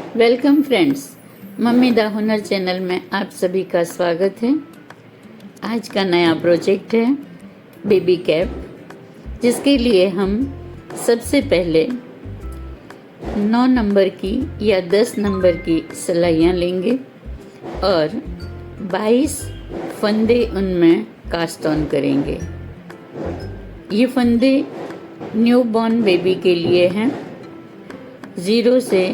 Welcome friends, mummy दा हुनर channel में आप सभी का स्वागत है। आज का नया प्रोजेक्ट है बेबी कैप, जिसके लिए हम सबसे पहले 9 नंबर की या 10 नंबर की सिलाइयाँ लेंगे और 22 फंदे उनमें कास्ट ऑन करेंगे। ये फंदे न्यू बॉर्न बेबी के लिए हैं। 0 से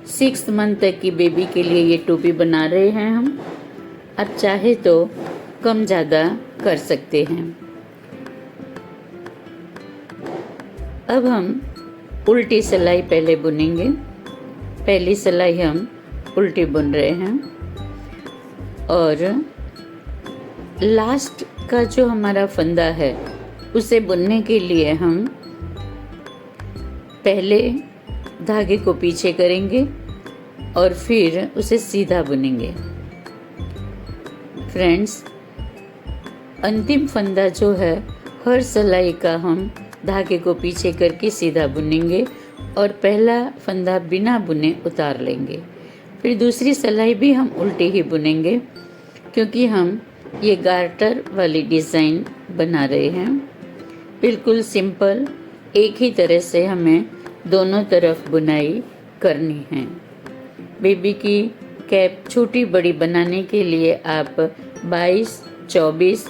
6 मंथ तक की बेबी के लिए ये टोपी बना रहे हैं हम। आप चाहे तो कम ज़्यादा कर सकते हैं। अब हम उल्टी सिलाई पहले बुनेंगे। पहली सिलाई हम उल्टी बुन रहे हैं और लास्ट का जो हमारा फंदा है उसे बुनने के लिए हम पहले धागे को पीछे करेंगे और फिर उसे सीधा बुनेंगे। फ्रेंड्स, अंतिम फंदा जो है हर सिलाई का हम धागे को पीछे करके सीधा बुनेंगे और पहला फंदा बिना बुने उतार लेंगे। फिर दूसरी सिलाई भी हम उल्टी ही बुनेंगे, क्योंकि हम ये गार्टर वाली डिज़ाइन बना रहे हैं। बिल्कुल सिंपल, एक ही तरह से हमें दोनों तरफ बुनाई करनी है। बेबी की कैप छोटी बड़ी बनाने के लिए आप 22, 24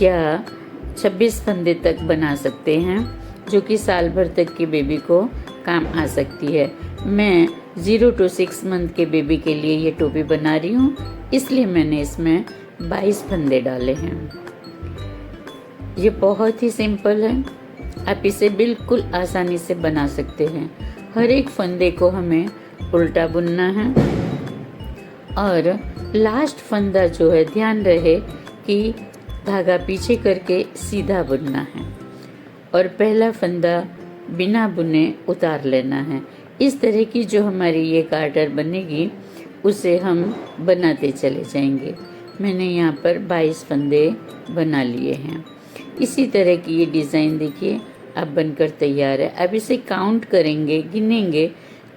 या 26 फंदे तक बना सकते हैं, जो कि साल भर तक की बेबी को काम आ सकती है। मैं 0 to 6 मंथ के बेबी के लिए ये टोपी बना रही हूँ, इसलिए मैंने इसमें 22 फंदे डाले हैं। ये बहुत ही सिंपल है, आप इसे बिल्कुल आसानी से बना सकते हैं। हर एक फंदे को हमें उल्टा बुनना है और लास्ट फंदा जो है, ध्यान रहे कि धागा पीछे करके सीधा बुनना है और पहला फंदा बिना बुने उतार लेना है। इस तरह की जो हमारी ये गार्टर बनेगी उसे हम बनाते चले जाएंगे। मैंने यहाँ पर 22 फंदे बना लिए हैं। इसी तरह की ये डिज़ाइन देखिए अब बनकर तैयार है। अब इसे काउंट करेंगे, गिनेंगे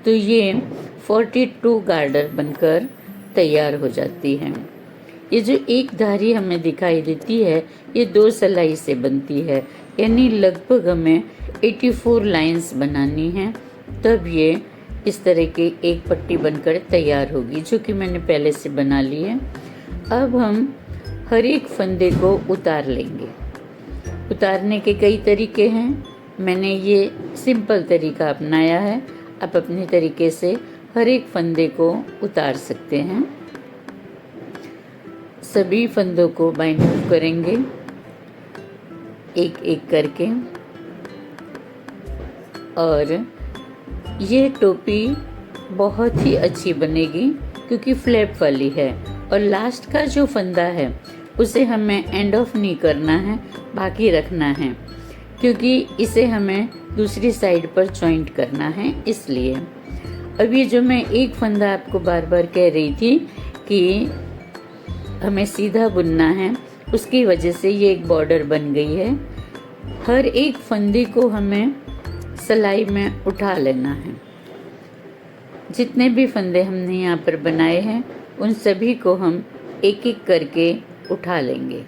तो ये 42 गार्डर बनकर तैयार हो जाती है। ये जो एक धारी हमें दिखाई देती है, ये 2 सिलाई से बनती है, यानी लगभग हमें 84 लाइंस बनानी है, तब ये इस तरह की एक पट्टी बनकर तैयार होगी, जो कि मैंने पहले से बना ली है। अब हम हर एक फंदे को उतार लेंगे। उतारने के कई तरीके हैं, मैंने ये सिंपल तरीका अपनाया है। आप अपने तरीके से हर एक फंदे को उतार सकते हैं। सभी फंदों को बाइंड ऑफ करेंगे एक एक करके, और ये टोपी बहुत ही अच्छी बनेगी क्योंकि फ्लैप वाली है। और लास्ट का जो फंदा है उसे हमें एंड ऑफ नहीं करना है, बाकी रखना है, क्योंकि इसे हमें दूसरी साइड पर जॉइंट करना है। इसलिए अब ये जो मैं एक फंदा आपको बार बार कह रही थी कि हमें सीधा बुनना है, उसकी वजह से ये एक बॉर्डर बन गई है। हर एक फंदे को हमें सिलाई में उठा लेना है। जितने भी फंदे हमने यहाँ पर बनाए हैं उन सभी को हम एक एक करके उठा लेंगे।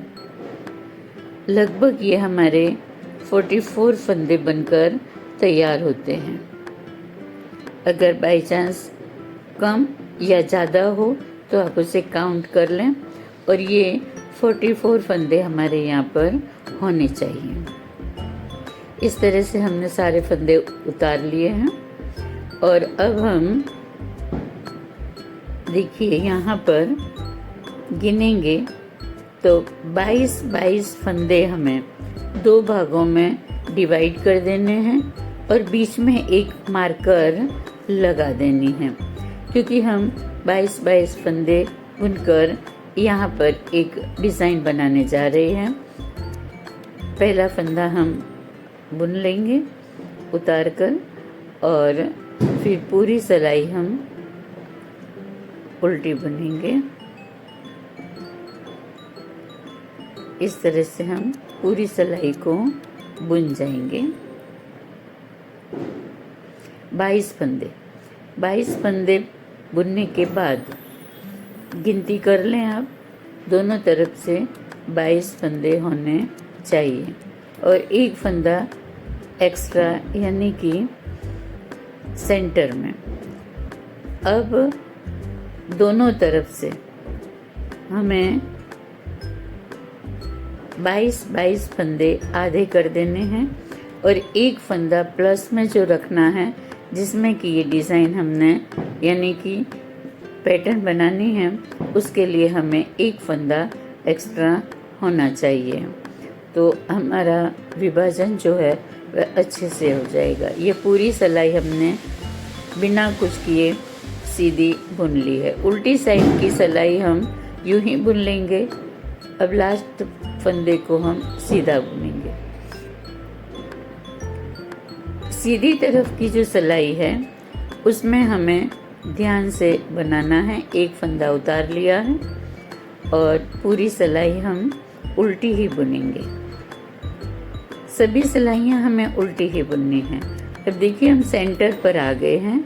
लगभग ये हमारे 44 फंदे बनकर तैयार होते हैं। अगर बाई चांस कम या ज़्यादा हो तो आप उसे काउंट कर लें, और ये 44 फंदे हमारे यहाँ पर होने चाहिए। इस तरह से हमने सारे फंदे उतार लिए हैं और अब हम देखिए यहाँ पर गिनेंगे तो 22 फंदे हमें 2 भागों में डिवाइड कर देने हैं और बीच में एक मार्कर लगा देनी है, क्योंकि हम 22 फंदे बुनकर यहाँ पर एक डिज़ाइन बनाने जा रहे हैं। पहला फंदा हम बुन लेंगे उतार कर, और फिर पूरी सिलाई हम उल्टी बुनेंगे। इस तरह से हम पूरी सिलाई को बुन जाएंगे। 22 फंदे बुनने के बाद गिनती कर लें आप, दोनों तरफ से 22 फंदे होने चाहिए और एक फंदा एक्स्ट्रा यानी कि सेंटर में। अब दोनों तरफ से हमें 22 फंदे आधे कर देने हैं और एक फंदा प्लस में जो रखना है, जिसमें कि ये डिज़ाइन हमने यानी कि पैटर्न बनानी है, उसके लिए हमें एक फंदा एक्स्ट्रा होना चाहिए। तो हमारा विभाजन जो है वह अच्छे से हो जाएगा। ये पूरी सिलाई हमने बिना कुछ किए सीधी बुन ली है। उल्टी साइड की सिलाई हम यूं ही बुन लेंगे। अब लास्ट फंदे को हम सीधा बुनेंगे। सीधी तरफ की जो सिलाई है उसमें हमें ध्यान से बनाना है। एक फंदा उतार लिया है और पूरी सिलाई हम उल्टी ही बुनेंगे। सभी सिलाइयाँ हमें उल्टी ही बुननी है। अब देखिए हम सेंटर पर आ गए हैं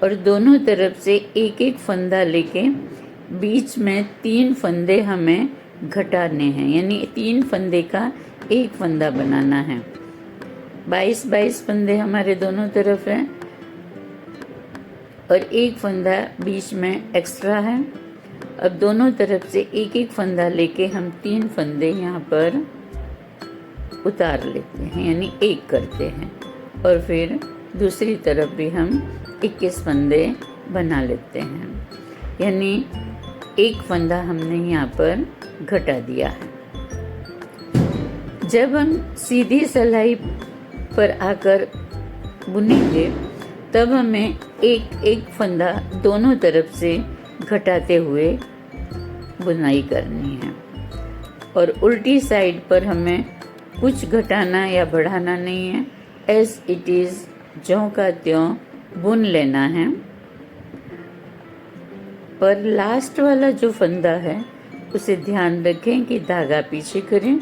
और दोनों तरफ से एक एक फंदा लेके बीच में 3 फंदे हमें घटाने हैं, यानी 3 फंदे का एक फंदा बनाना है। 22 फंदे हमारे दोनों तरफ हैं और एक फंदा बीच में एक्स्ट्रा है। अब दोनों तरफ से एक एक फंदा लेके हम 3 फंदे यहाँ पर उतार लेते हैं, यानी एक करते हैं और फिर दूसरी तरफ भी हम 21 फंदे बना लेते हैं, यानी एक फंदा हमने यहाँ पर घटा दिया है। जब हम सीधी सिलाई पर आकर बुनेंगे तब हमें एक एक फंदा दोनों तरफ से घटाते हुए बुनाई करनी है और उल्टी साइड पर हमें कुछ घटाना या बढ़ाना नहीं है। एज इट इज़ ज्यों का त्यों बुन लेना है। पर लास्ट वाला जो फंदा है उसे ध्यान रखें कि धागा पीछे करें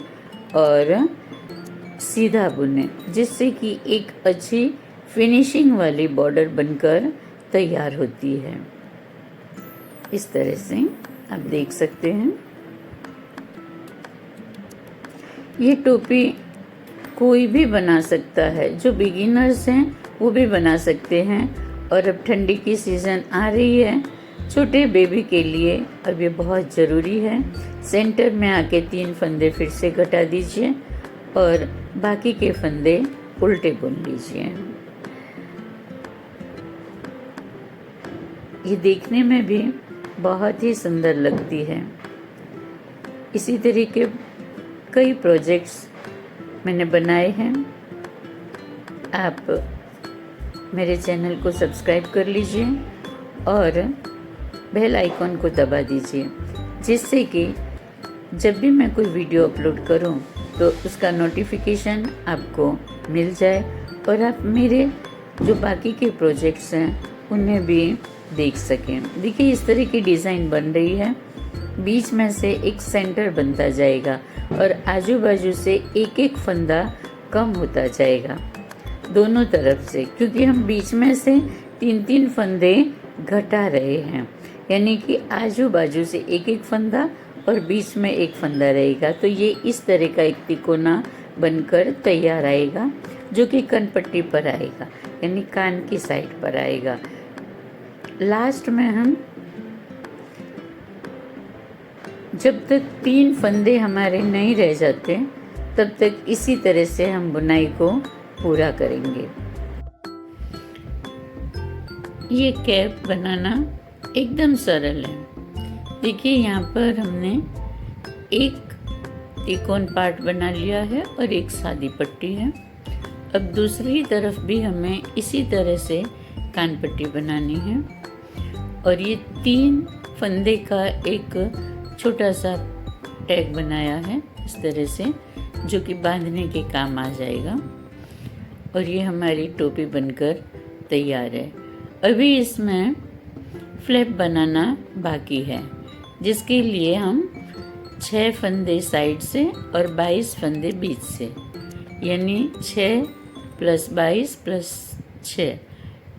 और सीधा बुनें, जिससे कि एक अच्छी फिनिशिंग वाली बॉर्डर बनकर तैयार होती है। इस तरह से आप देख सकते हैं। ये टोपी कोई भी बना सकता है, जो बिगिनर्स हैं वो भी बना सकते हैं। और अब ठंडी की सीज़न आ रही है, छोटे बेबी के लिए अब ये बहुत ज़रूरी है। सेंटर में आके 3 फंदे फिर से घटा दीजिए और बाकी के फंदे उल्टे बुन लीजिए। ये देखने में भी बहुत ही सुंदर लगती है। इसी तरह के कई प्रोजेक्ट्स मैंने बनाए हैं। आप मेरे चैनल को सब्सक्राइब कर लीजिए और बेल आइकॉन को दबा दीजिए, जिससे कि जब भी मैं कोई वीडियो अपलोड करूं तो उसका नोटिफिकेशन आपको मिल जाए और आप मेरे जो बाकी के प्रोजेक्ट्स हैं उन्हें भी देख सकें। देखिए इस तरह की डिज़ाइन बन रही है। बीच में से एक सेंटर बनता जाएगा और आजू बाजू से एक एक फंदा कम होता जाएगा दोनों तरफ से, क्योंकि हम बीच में से 3 फंदे घटा रहे हैं, यानी कि आजू बाजू से एक एक फंदा और बीच में एक फंदा रहेगा। तो ये इस तरह का एक तिकोना बनकर तैयार आएगा, जो कि कनपट्टी पर आएगा, यानी कान की साइड पर आएगा। लास्ट में हम जब तक 3 फंदे हमारे नहीं रह जाते तब तक इसी तरह से हम बुनाई को पूरा करेंगे। ये कैप बनाना एकदम सरल है। देखिए यहाँ पर हमने एक त्रिकोण पार्ट बना लिया है और एक सादी पट्टी है। अब दूसरी तरफ भी हमें इसी तरह से कान पट्टी बनानी है और ये 3 फंदे का एक छोटा सा टैग बनाया है इस तरह से, जो कि बांधने के काम आ जाएगा। और ये हमारी टोपी बनकर तैयार है। अभी इसमें फ्लैप बनाना बाकी है, जिसके लिए हम 6 फंदे साइड से और 22 फंदे बीच से, यानी 6 + 22 + 6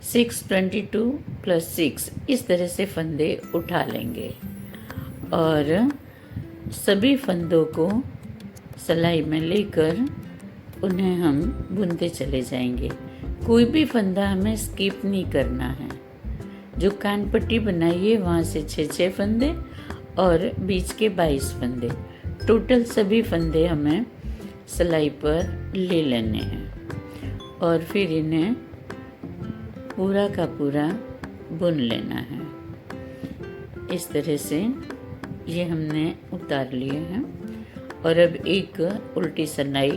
6 22 प्लस 6 इस तरह से फंदे उठा लेंगे और सभी फंदों को सिलाई में लेकर उन्हें हम बुनते चले जाएंगे। कोई भी फंदा हमें स्किप नहीं करना है। जो कान पट्टी बनाई है वहाँ से 6 फंदे और बीच के 22 फंदे, टोटल सभी फंदे हमें सिलाई पर ले लेने हैं और फिर इन्हें पूरा का पूरा बुन लेना है। इस तरह से ये हमने उतार लिए हैं और अब एक उल्टी सिलाई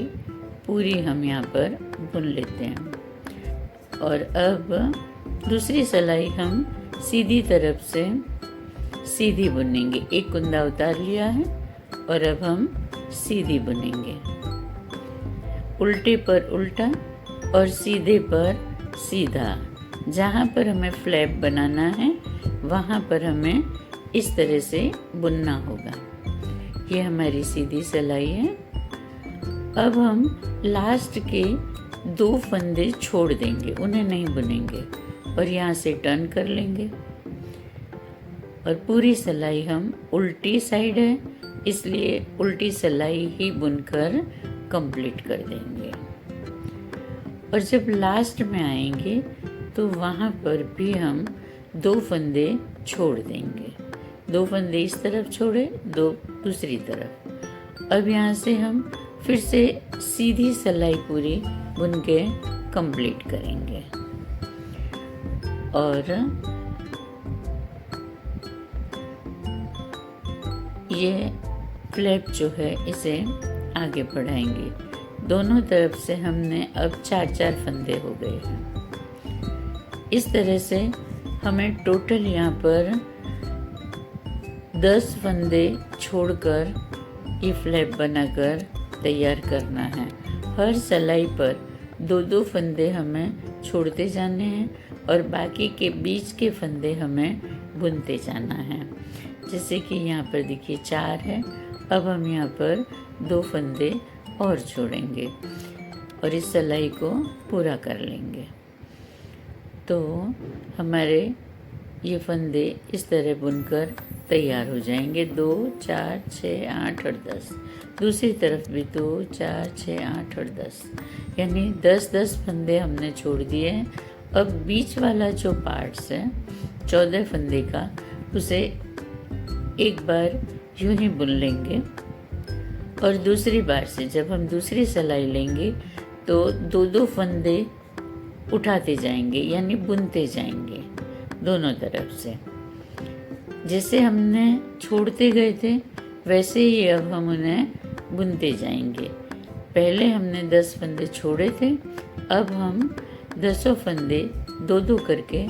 पूरी हम यहाँ पर बुन लेते हैं और अब दूसरी सिलाई हम सीधी तरफ से सीधी बुनेंगे। एक कुंदा उतार लिया है और अब हम सीधी बुनेंगे, उल्टे पर उल्टा और सीधे पर सीधा। जहाँ पर हमें फ्लैप बनाना है वहाँ पर हमें इस तरह से बुनना होगा। ये हमारी सीधी सिलाई है। अब हम लास्ट के 2 फंदे छोड़ देंगे, उन्हें नहीं बुनेंगे और यहाँ से टर्न कर लेंगे और पूरी सिलाई हम उल्टी साइड है इसलिए उल्टी सिलाई ही बुनकर कंप्लीट कर देंगे। और जब लास्ट में आएंगे तो वहाँ पर भी हम 2 फंदे छोड़ देंगे। 2 फंदे इस तरफ छोड़े, 2 दूसरी तरफ। अब यहाँ से हम फिर से सीधी सिलाई पूरी बुन के कंप्लीट करेंगे और ये फ्लैप जो है इसे आगे बढ़ाएंगे। दोनों तरफ से हमने अब 4 फंदे हो गए हैं। इस तरह से हमें टोटल यहाँ पर 10 फंदे छोड़कर ये फ्लैप बनाकर तैयार करना है। हर सिलाई पर 2 फंदे हमें छोड़ते जाने हैं और बाकी के बीच के फंदे हमें बुनते जाना है। जैसे कि यहाँ पर देखिए 4 है, अब हम यहाँ पर 2 फंदे और छोड़ेंगे और इस सिलाई को पूरा कर लेंगे। तो हमारे ये फंदे इस तरह बुनकर तैयार हो जाएंगे। 2 4 6 8 और 10। दूसरी तरफ भी 2 4 6 8 और 10, यानी 10 फंदे हमने छोड़ दिए हैं। अब बीच वाला जो पार्ट्स है 14 फंदे का, उसे एक बार यूं ही बुन लेंगे और दूसरी बार से जब हम दूसरी सिलाई लेंगे तो 2 फंदे उठाते जाएंगे, यानी बुनते जाएंगे दोनों तरफ से। जैसे हमने छोड़ते गए थे वैसे ही अब हम उन्हें बुनते जाएंगे। पहले हमने 10 फंदे छोड़े थे, अब हम 10 फंदे 2 करके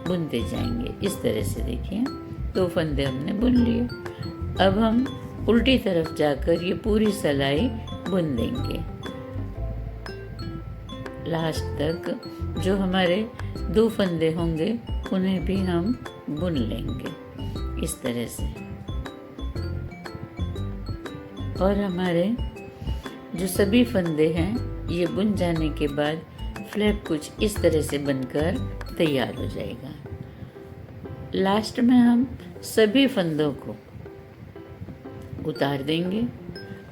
बुनते जाएंगे। इस तरह से देखिए 2 फंदे हमने बुन लिए। अब हम उल्टी तरफ जाकर ये पूरी सिलाई बुन देंगे लास्ट तक। जो हमारे 2 फंदे होंगे उन्हें भी हम बुन लेंगे इस तरह से। और हमारे जो सभी फंदे हैं ये बुन जाने के बाद फ्लैप कुछ इस तरह से बनकर तैयार हो जाएगा। लास्ट में हम सभी फंदों को उतार देंगे।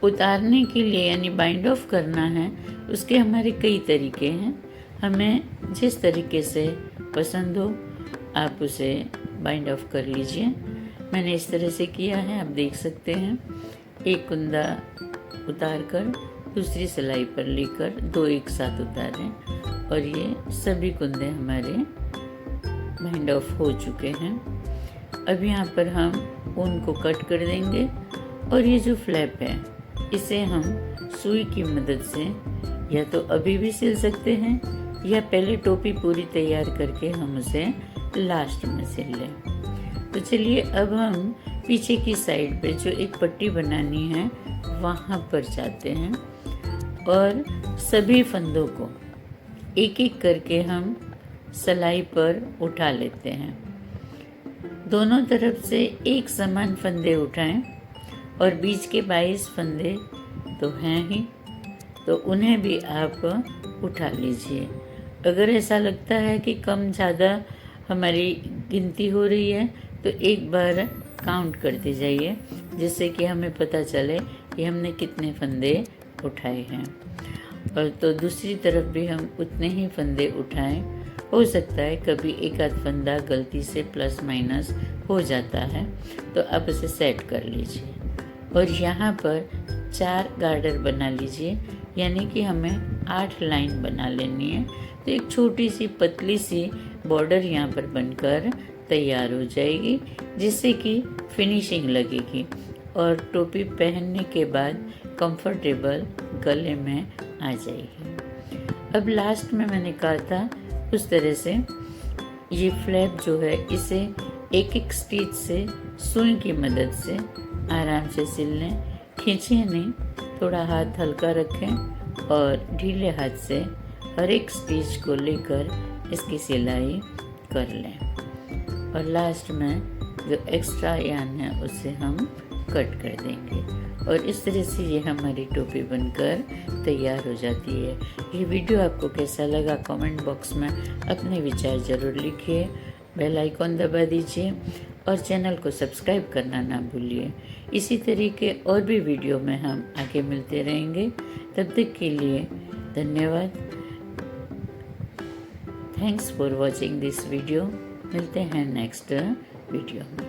उतारने के लिए यानी बाइंड ऑफ करना है, उसके हमारे कई तरीके हैं। हमें जिस तरीके से पसंद हो आप उसे बाइंड ऑफ कर लीजिए। मैंने इस तरह से किया है, आप देख सकते हैं। एक कुंदा उतार कर दूसरी सिलाई पर लेकर 2 एक साथ उतारें और ये सभी कुंदे हमारे बाइंड ऑफ हो चुके हैं। अब यहाँ पर हम ऊन को कट कर देंगे और ये जो फ्लैप है इसे हम सुई की मदद से या तो अभी भी सिल सकते हैं या पहले टोपी पूरी तैयार करके हम उसे लास्ट में सिल लें। तो चलिए अब हम पीछे की साइड पे जो एक पट्टी बनानी है वहाँ पर जाते हैं और सभी फंदों को एक एक करके हम सिलाई पर उठा लेते हैं। दोनों तरफ से एक समान फंदे उठाएं और बीच के 22 फंदे तो हैं ही, तो उन्हें भी आप उठा लीजिए अगर ऐसा लगता है कि कम ज़्यादा हमारी गिनती हो रही है तो एक बार काउंट करते जाइए, जिससे कि हमें पता चले कि हमने कितने फंदे उठाए हैं। और तो दूसरी तरफ भी हम उतने ही फंदे उठाएं। हो सकता है कभी एक आध फंदा गलती से प्लस माइनस हो जाता है, तो आप उसे सेट कर लीजिए। और यहाँ पर 4 गार्डर बना लीजिए, यानी कि हमें 8 लाइन बना लेनी है। तो एक छोटी सी पतली सी बॉर्डर यहाँ पर बनकर तैयार हो जाएगी, जिससे कि फिनिशिंग लगेगी और टोपी पहनने के बाद कंफर्टेबल गले में आ जाएगी। अब लास्ट में मैंने कहा था उस तरह से ये फ्लैप जो है इसे एक एक स्टिच से सुई की मदद से आराम से सिल लें। खींचे नहीं, थोड़ा हाथ हल्का रखें और ढीले हाथ से हर एक स्टिच को लेकर इसकी सिलाई कर लें। और लास्ट में जो एक्स्ट्रा यार्न है उसे हम कट कर देंगे और इस तरह से ये हमारी टोपी बनकर तैयार हो जाती है। ये वीडियो आपको कैसा लगा कमेंट बॉक्स में अपने विचार ज़रूर लिखिए। बेल आइकॉन दबा दीजिए और चैनल को सब्सक्राइब करना ना भूलिए। इसी तरीके और भी वीडियो में हम आगे मिलते रहेंगे। तब तक के लिए धन्यवाद। Thanks for watching this video. मिलते हैं नेक्स्ट वीडियो में।